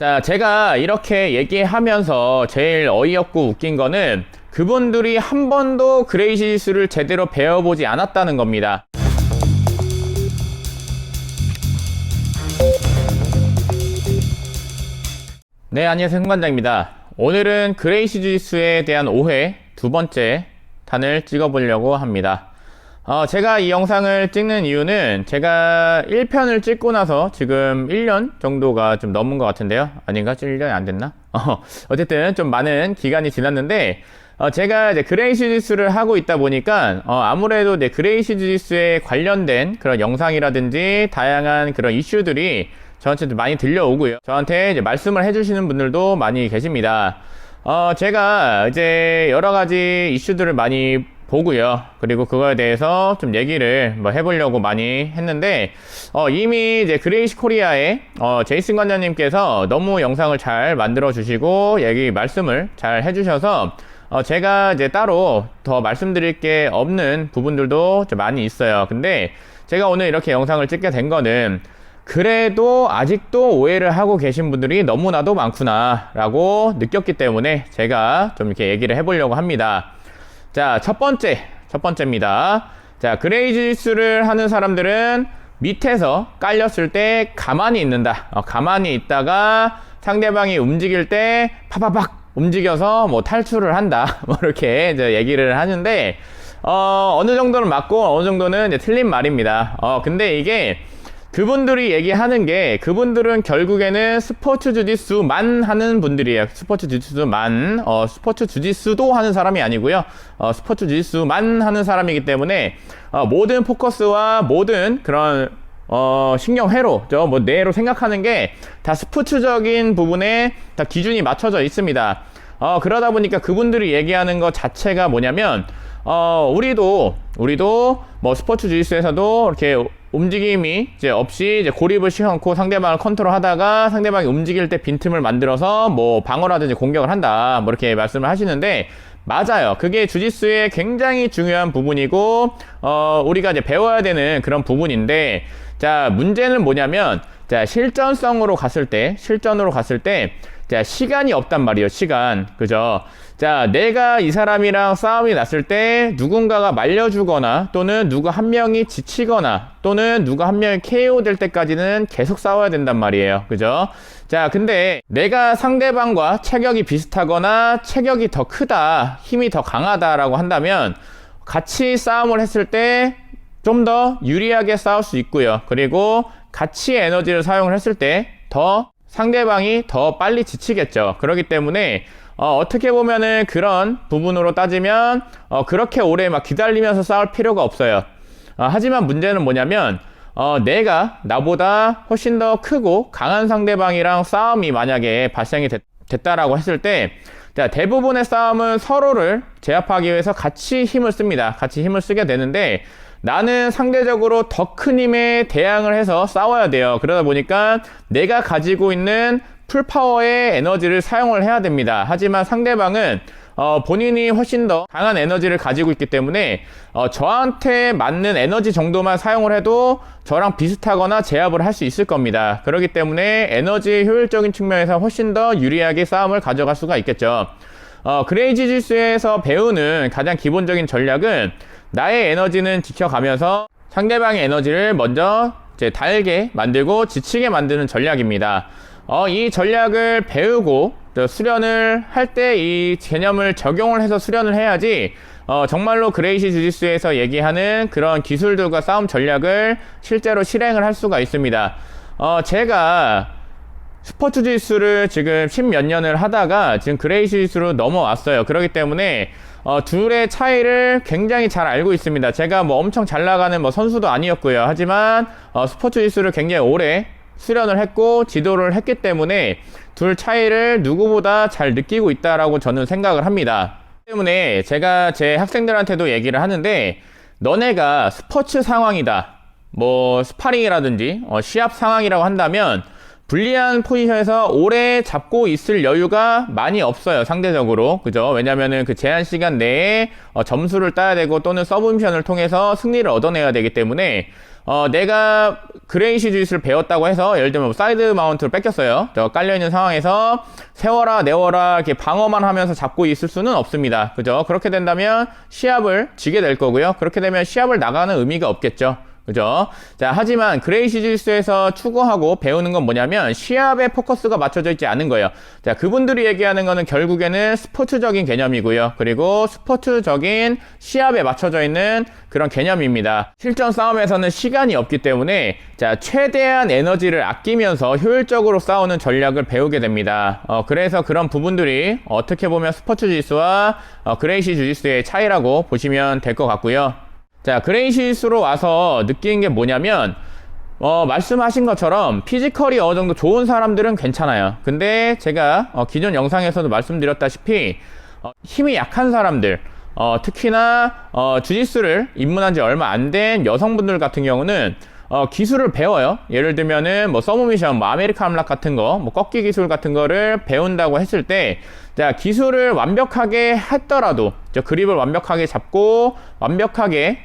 자, 제가 이렇게 얘기하면서 제일 어이없고 웃긴 거는 그분들이 한 번도 그레이시 지수를 제대로 배워보지 않았다는 겁니다. 네, 안녕하세요. 흥관장입니다. 오늘은 그레이시 지수에 대한 오해 두 번째 탄을 찍어보려고 합니다. 제가 이 영상을 찍는 이유는 제가 1편을 찍고 나서 지금 1년 정도가 좀 넘은 것 같은데요. 아닌가? 1년이 안 됐나? 어쨌든 좀 많은 기간이 지났는데, 제가 이제 그레이시 지수를 하고 있다 보니까, 아무래도 이제 그레이시 지수에 관련된 그런 영상이라든지 다양한 그런 이슈들이 저한테 좀 많이 들려오고요. 저한테 이제 말씀을 해주시는 분들도 많이 계십니다. 제가 이제 여러 가지 이슈들을 많이 보고요. 그리고 그거에 대해서 좀 얘기를 해보려고 많이 했는데, 이미 이제 그레이시 코리아의, 제이슨 관장님께서 너무 영상을 잘 만들어 주시고, 말씀을 잘 해주셔서, 제가 이제 따로 더 말씀드릴 게 없는 부분들도 좀 많이 있어요. 근데 제가 오늘 이렇게 영상을 찍게 된 거는, 그래도 아직도 오해를 하고 계신 분들이 너무나도 많구나 라고 느꼈기 때문에 제가 좀 이렇게 얘기를 해보려고 합니다. 자, 첫 번째입니다. 자, 그레이시 지수를 하는 사람들은 밑에서 깔렸을 때 가만히 있는다. 가만히 있다가 상대방이 움직일 때 파파박 움직여서 탈출을 한다. 이렇게 이제 얘기를 하는데, 어느 정도는 맞고 어느 정도는 이제 틀린 말입니다. 근데 이게 그분들이 얘기하는 게, 그분들은 결국에는 스포츠 주짓수만 하는 분들이에요. 스포츠 주짓수만, 스포츠 주짓수도 하는 사람이 아니고요. 스포츠 주짓수만 하는 사람이기 때문에, 모든 포커스와 모든 그런, 신경회로, 뇌로 생각하는 게 다 스포츠적인 부분에 다 기준이 맞춰져 있습니다. 그러다 보니까 그분들이 얘기하는 것 자체가 뭐냐면, 우리도 스포츠 주짓수에서도 이렇게 움직임이 이제 없이 이제 고립을 시켜놓고 상대방을 컨트롤 하다가 상대방이 움직일 때 빈틈을 만들어서 방어라든지 공격을 한다. 이렇게 말씀을 하시는데, 맞아요. 그게 주짓수의 굉장히 중요한 부분이고, 우리가 이제 배워야 되는 그런 부분인데, 자, 문제는 뭐냐면, 자, 실전으로 갔을 때, 자, 시간이 없단 말이에요. 시간. 그죠? 자, 내가 이 사람이랑 싸움이 났을 때 누군가가 말려주거나 또는 누가 한 명이 지치거나 또는 누가 한 명이 KO 될 때까지는 계속 싸워야 된단 말이에요. 그죠? 자, 근데 내가 상대방과 체격이 비슷하거나 체격이 더 크다, 힘이 더 강하다라고 한다면 같이 싸움을 했을 때 좀 더 유리하게 싸울 수 있고요. 그리고 같이 에너지를 사용을 했을 때 더 상대방이 더 빨리 지치겠죠. 그렇기 때문에 어떻게 보면은 그런 부분으로 따지면 그렇게 오래 기다리면서 싸울 필요가 없어요. 하지만 문제는 뭐냐면 내가 나보다 훨씬 더 크고 강한 상대방이랑 싸움이 만약에 발생이 됐다라고 했을 때, 자, 대부분의 싸움은 서로를 제압하기 위해서 같이 힘을 씁니다. 같이 힘을 쓰게 되는데, 나는 상대적으로 더 큰 힘에 대항을 해서 싸워야 돼요. 그러다 보니까 내가 가지고 있는 풀파워의 에너지를 사용을 해야 됩니다. 하지만 상대방은 본인이 훨씬 더 강한 에너지를 가지고 있기 때문에 저한테 맞는 에너지 정도만 사용을 해도 저랑 비슷하거나 제압을 할 수 있을 겁니다. 그렇기 때문에 에너지 효율적인 측면에서 훨씬 더 유리하게 싸움을 가져갈 수가 있겠죠. 그레이시 지수에서 배우는 가장 기본적인 전략은 나의 에너지는 지켜가면서 상대방의 에너지를 먼저 이제 달게 만들고 지치게 만드는 전략입니다. 이 전략을 배우고 수련을 할 때 이 개념을 적용을 해서 수련을 해야지 정말로 그레이시 주짓수에서 얘기하는 그런 기술들과 싸움 전략을 실제로 실행을 할 수가 있습니다. 제가 스포츠 주짓수를 지금 10몇 년을 하다가 지금 그레이시 주짓수로 넘어왔어요. 그렇기 때문에 둘의 차이를 굉장히 잘 알고 있습니다. 제가 엄청 잘 나가는 선수도 아니었고요. 하지만 스포츠 주짓수를 굉장히 오래 수련을 했고 지도를 했기 때문에 둘 차이를 누구보다 잘 느끼고 있다라고 저는 생각을 합니다. 때문에 제가 제 학생들한테도 얘기를 하는데, 너네가 스포츠 상황이다, 스파링이라든지 시합 상황이라고 한다면 불리한 포지션에서 오래 잡고 있을 여유가 많이 없어요, 상대적으로. 그죠? 왜냐면은 그 제한 시간 내에 점수를 따야 되고 또는 서브미션을 통해서 승리를 얻어내야 되기 때문에 내가 그레이시 주짓수를 배웠다고 해서 예를 들면 사이드 마운트를 뺏겼어요. 깔려있는 상황에서 세워라 내워라 이렇게 방어만 하면서 잡고 있을 수는 없습니다. 그죠? 그렇게 된다면 시합을 지게 될 거고요. 그렇게 되면 시합을 나가는 의미가 없겠죠. 그죠? 자, 하지만 그레이시 주짓수에서 추구하고 배우는 건 뭐냐면 시합에 포커스가 맞춰져 있지 않은 거예요. 자, 그분들이 얘기하는 거는 결국에는 스포츠적인 개념이고요. 그리고 스포츠적인 시합에 맞춰져 있는 그런 개념입니다. 실전 싸움에서는 시간이 없기 때문에 자, 최대한 에너지를 아끼면서 효율적으로 싸우는 전략을 배우게 됩니다. 그래서 그런 부분들이 어떻게 보면 스포츠 주짓수와 그레이시 주짓수의 차이라고 보시면 될 것 같고요. 자, 그레이시스로 와서 느낀 게 뭐냐면 말씀하신 것처럼 피지컬이 어느 정도 좋은 사람들은 괜찮아요. 근데 제가 기존 영상에서도 말씀드렸다시피 힘이 약한 사람들, 특히나 주짓수를 입문한 지 얼마 안 된 여성분들 같은 경우는 기술을 배워요. 예를 들면은 뭐 서브미션, 뭐 아메리칸 암락 같은 거, 뭐 꺾기 기술 같은 거를 배운다고 했을 때, 자, 기술을 완벽하게 했더라도, 그립을 완벽하게 잡고 완벽하게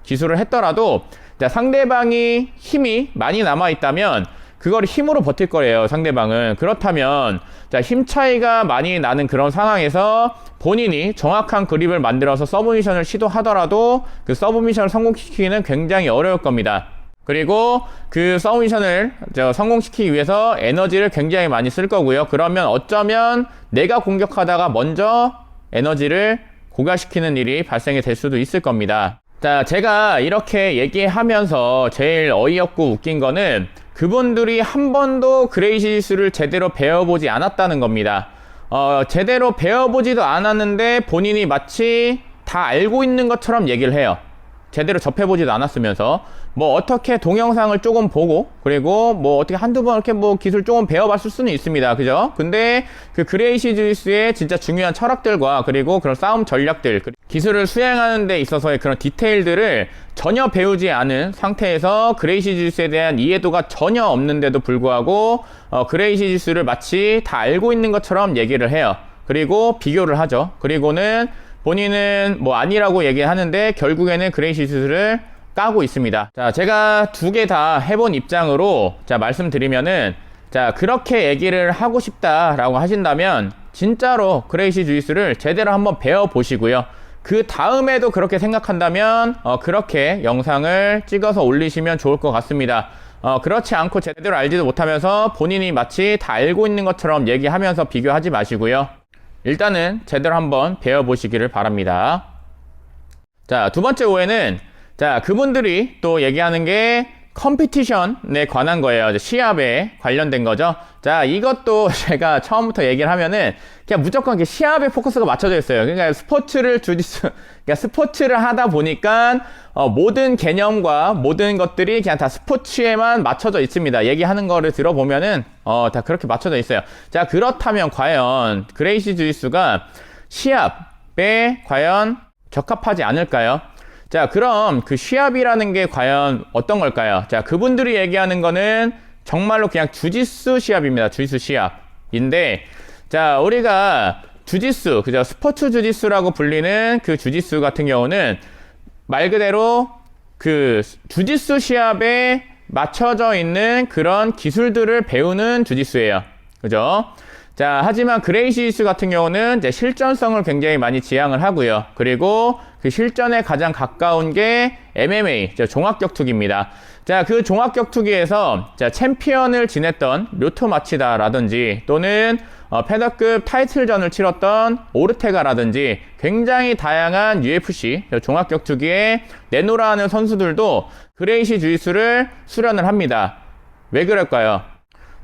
기술을 했더라도, 자, 상대방이 힘이 많이 남아 있다면 그걸 힘으로 버틸 거예요, 상대방은. 그렇다면 자, 힘 차이가 많이 나는 그런 상황에서 본인이 정확한 그립을 만들어서 서브미션을 시도하더라도 그 서브미션을 성공시키기는 굉장히 어려울 겁니다. 그리고 그 서브미션을 성공시키기 위해서 에너지를 굉장히 많이 쓸 거고요. 그러면 어쩌면 내가 공격하다가 먼저 에너지를 고갈시키는 일이 발생이 될 수도 있을 겁니다. 자, 제가 이렇게 얘기하면서 제일 어이없고 웃긴 거는 그분들이 한 번도 그레이시스를 제대로 배워보지 않았다는 겁니다. 제대로 배워보지도 않았는데 본인이 마치 다 알고 있는 것처럼 얘기를 해요. 제대로 접해보지도 않았으면서 뭐 어떻게 동영상을 조금 보고 그리고 뭐 어떻게 한두 번 이렇게 뭐 기술 조금 배워봤을 수는 있습니다. 그죠? 근데 그 그레이시 주짓수의 진짜 중요한 철학들과 그리고 그런 싸움 전략들, 기술을 수행하는 데 있어서의 그런 디테일들을 전혀 배우지 않은 상태에서 그레이시 주짓수에 대한 이해도가 전혀 없는데도 불구하고 그레이시 주짓수를 마치 다 알고 있는 것처럼 얘기를 해요. 그리고 비교를 하죠. 그리고는 본인은 뭐 아니라고 얘기하는데 결국에는 그레이시 주짓수를 까고 있습니다. 자, 제가 두 개 다 해본 입장으로 자, 말씀드리면은 자, 그렇게 얘기를 하고 싶다라고 하신다면 진짜로 그레이시 주짓수를 제대로 한번 배워보시고요. 그 다음에도 그렇게 생각한다면 그렇게 영상을 찍어서 올리시면 좋을 것 같습니다. 그렇지 않고 제대로 알지도 못하면서 본인이 마치 다 알고 있는 것처럼 얘기하면서 비교하지 마시고요. 일단은 제대로 한번 배워보시기를 바랍니다. 자, 두 번째 오해는 자, 그분들이 또 얘기하는 게 컴피티션에 관한 거예요. 시합에 관련된 거죠. 자, 이것도 제가 처음부터 얘기를 하면은 그냥 무조건 이렇게 시합에 포커스가 맞춰져 있어요. 그러니까 그러니까 스포츠를 하다 보니까 모든 개념과 모든 것들이 그냥 다 스포츠에만 맞춰져 있습니다. 얘기하는 거를 들어보면은 다 그렇게 맞춰져 있어요. 자, 그렇다면 과연 그레이시 주짓수가 시합에 과연 적합하지 않을까요? 자, 그럼 그 시합이라는 게 과연 어떤 걸까요? 자, 그분들이 얘기하는 거는 정말로 그냥 주짓수 시합입니다. 주짓수 시합인데, 자, 우리가 주짓수, 그죠? 스포츠 주짓수라고 불리는 그 주짓수 같은 경우는 말 그대로 그 주짓수 시합에 맞춰져 있는 그런 기술들을 배우는 주짓수예요. 그죠? 자, 하지만 그레이시 주짓수 같은 경우는 이제 실전성을 굉장히 많이 지향을 하고요. 그리고 그 실전에 가장 가까운 게 MMA, 종합격투기입니다. 자, 그 종합격투기에서 자, 챔피언을 지냈던 료토 마치다라든지 또는 패더급 타이틀전을 치렀던 오르테가라든지 굉장히 다양한 UFC 종합격투기에 내노라하는 선수들도 그레이시 주짓수를 수련을 합니다. 왜 그럴까요?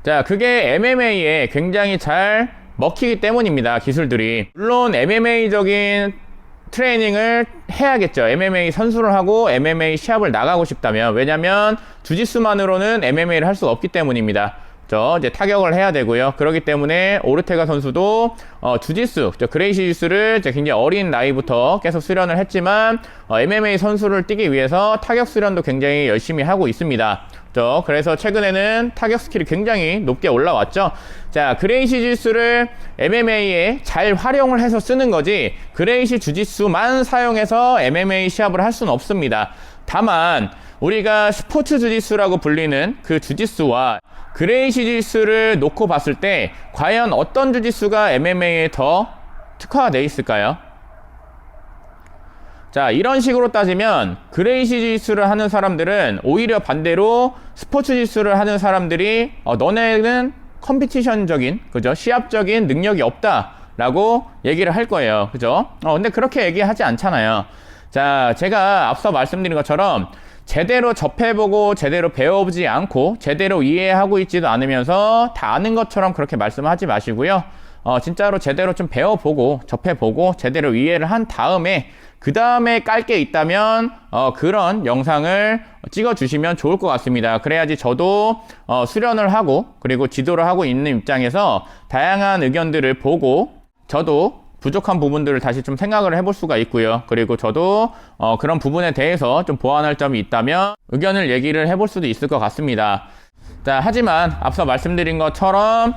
자, 그게 MMA에 굉장히 잘 먹히기 때문입니다. 기술들이. 물론 MMA적인 트레이닝을 해야겠죠. MMA 선수를 하고 MMA 시합을 나가고 싶다면. 왜냐면 주짓수만으로는 MMA를 할 수 없기 때문입니다. 이제 타격을 해야 되고요. 그렇기 때문에 오르테가 선수도 주짓수, 그레이시 주짓수를 굉장히 어린 나이부터 계속 수련을 했지만 MMA 선수를 뛰기 위해서 타격 수련도 굉장히 열심히 하고 있습니다. 그래서 최근에는 타격 스킬이 굉장히 높게 올라왔죠. 자, 그레이시 주짓수를 MMA에 잘 활용을 해서 쓰는 거지 그레이시 주짓수만 사용해서 MMA 시합을 할 수는 없습니다. 다만 우리가 스포츠 주짓수라고 불리는 그 주짓수와 그레이시 주짓수를 놓고 봤을 때 과연 어떤 주짓수가 MMA에 더 특화가 되어 있을까요? 자, 이런 식으로 따지면 그레이시 지수를 하는 사람들은 오히려 반대로 스포츠 지수를 하는 사람들이 너네는 컴피티션적인, 그죠? 시합적인 능력이 없다라고 얘기를 할 거예요. 그죠? 근데 그렇게 얘기하지 않잖아요. 자, 제가 앞서 말씀드린 것처럼 제대로 접해보고 제대로 배워보지 않고 제대로 이해하고 있지도 않으면서 다 아는 것처럼 그렇게 말씀하지 마시고요. 진짜로 제대로 좀 배워보고 접해보고 제대로 이해를 한 다음에 그 다음에 깔 게 있다면 그런 영상을 찍어주시면 좋을 것 같습니다. 그래야지 저도 수련을 하고 그리고 지도를 하고 있는 입장에서 다양한 의견들을 보고 저도 부족한 부분들을 다시 좀 생각을 해볼 수가 있고요. 그리고 저도 그런 부분에 대해서 좀 보완할 점이 있다면 의견을 얘기를 해볼 수도 있을 것 같습니다. 자, 하지만 앞서 말씀드린 것처럼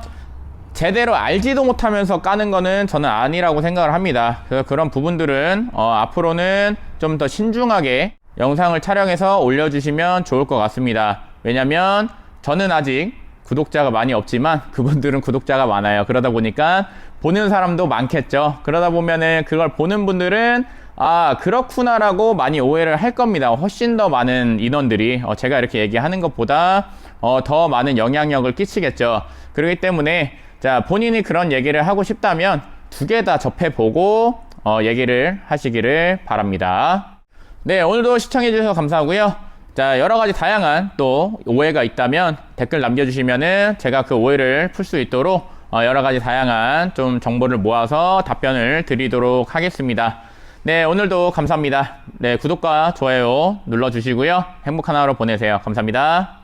제대로 알지도 못하면서 까는 거는 저는 아니라고 생각을 합니다. 그래서 그런 부분들은 앞으로는 좀 더 신중하게 영상을 촬영해서 올려주시면 좋을 것 같습니다. 왜냐면 저는 아직 구독자가 많이 없지만 그분들은 구독자가 많아요. 그러다 보니까 보는 사람도 많겠죠. 그러다 보면은 그걸 보는 분들은 아, 그렇구나라고 많이 오해를 할 겁니다. 훨씬 더 많은 인원들이 제가 이렇게 얘기하는 것보다 더 많은 영향력을 끼치겠죠. 그렇기 때문에 자, 본인이 그런 얘기를 하고 싶다면 두 개 다 접해보고 얘기를 하시기를 바랍니다. 네, 오늘도 시청해주셔서 감사하고요. 자, 여러가지 다양한 또 오해가 있다면 댓글 남겨주시면은 제가 그 오해를 풀 수 있도록 여러가지 다양한 좀 정보를 모아서 답변을 드리도록 하겠습니다. 네, 오늘도 감사합니다. 네, 구독과 좋아요 눌러주시고요. 행복한 하루 보내세요. 감사합니다.